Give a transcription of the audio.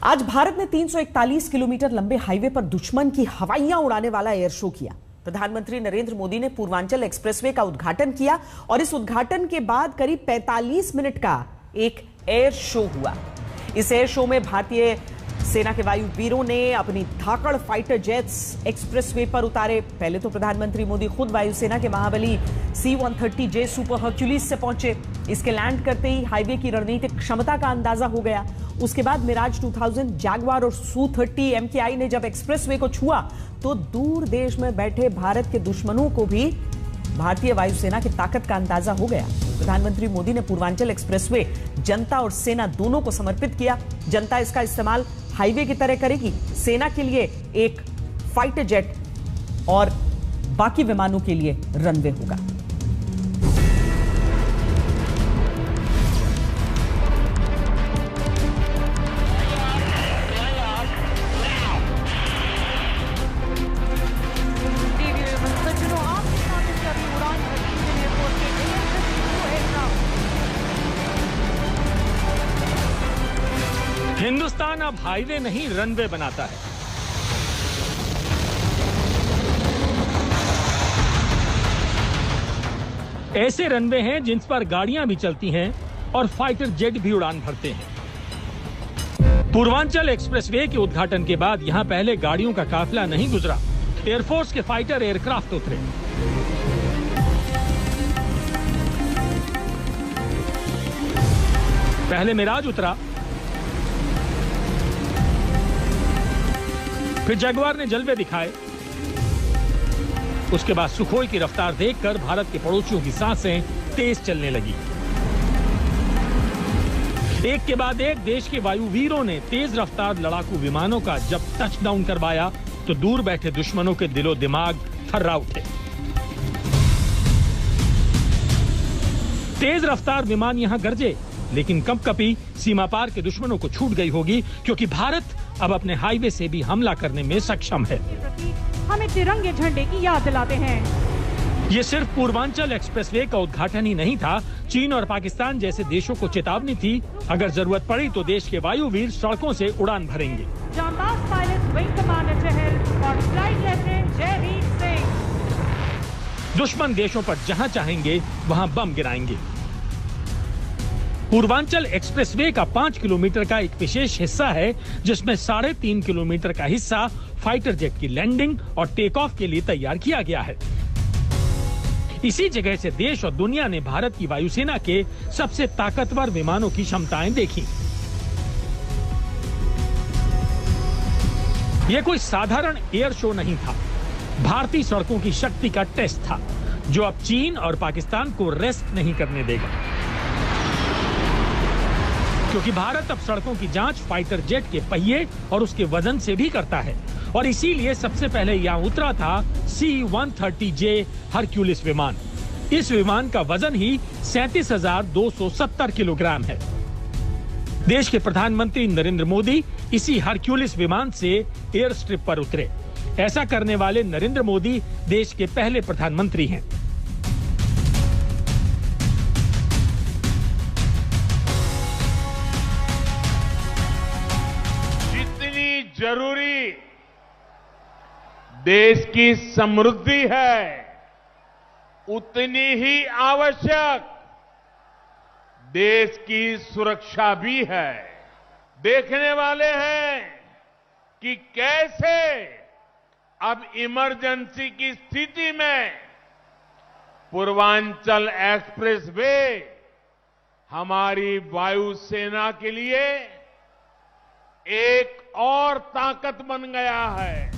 आज भारत ने 341 किलोमीटर लंबे हाईवे पर दुश्मन की हवाइयां उड़ाने वाला एयर शो किया। प्रधानमंत्री नरेंद्र मोदी ने पूर्वांचल एक्सप्रेसवे का उद्घाटन किया और इस उद्घाटन के बाद करीब 45 मिनट का एक एयर शो हुआ। इस एयर शो में भारतीय सेना के वायुवीरों ने अपनी धाकड़ फाइटर जेट्स एक्सप्रेसवे पर उतारे। पहले तो प्रधानमंत्री मोदी खुद वायुसेना के महाबली C-130J सुपर हर्क्यूलिस से पहुंचे। इसके लैंड करते ही हाईवे की रणनीतिक क्षमता का अंदाजा हो गया। उसके बाद मिराज 2000, जैगवार और Su-30 MKI ने जब एक्सप्रेसवे को छुआ तो दूर देश में बैठे भारत के दुश्मनों को भी भारतीय वायुसेना की ताकत का अंदाजा हो गया। प्रधानमंत्री मोदी ने पूर्वांचल एक्सप्रेसवे जनता और सेना दोनों को समर्पित किया। जनता इसका इस्तेमाल हाईवे की तरह करेगी, सेना के लिए एक फाइटर जेट और बाकी विमानों के लिए रनवे होगा। हिंदुस्तान अब हाईवे नहीं रनवे बनाता है। ऐसे रनवे हैं जिन पर गाड़ियां भी चलती हैं और फाइटर जेट भी उड़ान भरते हैं। पूर्वांचल एक्सप्रेसवे के उद्घाटन के बाद यहां पहले गाड़ियों का काफिला नहीं गुजरा, एयरफोर्स के फाइटर एयरक्राफ्ट उतरे। पहले मिराज उतरा, फिर जगुआर ने जलवे दिखाए। उसके बाद सुखोई की रफ्तार देखकर भारत के पड़ोसियों की सांसें तेज चलने लगी। एक के बाद एक देश के वायुवीरों ने तेज रफ्तार लड़ाकू विमानों का जब टचडाउन करवाया तो दूर बैठे दुश्मनों के दिलो दिमाग थर्रा उठे। तेज रफ्तार विमान यहां गरजे, लेकिन कंपकपी सीमा पार के दुश्मनों को छूट गई होगी, क्योंकि भारत अब अपने हाईवे से भी हमला करने में सक्षम है। हमें तिरंगे झंडे की याद दिलाते हैं। ये सिर्फ पूर्वांचल एक्सप्रेसवे का उद्घाटन ही नहीं था, चीन और पाकिस्तान जैसे देशों को चेतावनी थी, अगर जरूरत पड़ी तो देश के वायुवीर सड़कों से उड़ान भरेंगे। जांबाज पायलट विंग कमांडर चहल और फ्लाइट लेफ्टिनेंट जयवीर सिंह दुश्मन देशों पर जहां चाहेंगे वहां बम गिराएंगे। पूर्वांचल एक्सप्रेसवे का 5 किलोमीटर का एक विशेष हिस्सा है, जिसमें 3.5 किलोमीटर का हिस्सा फाइटर जेट की लैंडिंग और टेक ऑफ के लिए तैयार किया गया है। इसी जगह से देश और दुनिया ने भारत की वायुसेना के सबसे ताकतवर विमानों की क्षमताएं देखी। यह कोई साधारण एयर शो नहीं था, भारतीय सड़कों की शक्ति का टेस्ट था, जो अब चीन और पाकिस्तान को रेस्ट नहीं करने देगा, क्योंकि भारत अब सड़कों की जांच फाइटर जेट के पहिए और उसके वजन से भी करता है। और इसीलिए सबसे पहले यहां उतरा था C-130J हरक्यूलिस विमान। इस विमान का वजन ही 37,270 किलोग्राम है। देश के प्रधानमंत्री नरेंद्र मोदी इसी हरक्यूलिस विमान से एयर स्ट्रिप पर उतरे। ऐसा करने वाले नरेंद्र मोदी देश के पहले प्रधानमंत्री हैं। जरूरी देश की समृद्धि है, उतनी ही आवश्यक देश की सुरक्षा भी है। देखने वाले हैं कि कैसे अब इमरजेंसी की स्थिति में पूर्वांचल एक्सप्रेसवे हमारी वायुसेना के लिए एक और ताकत बन गया है।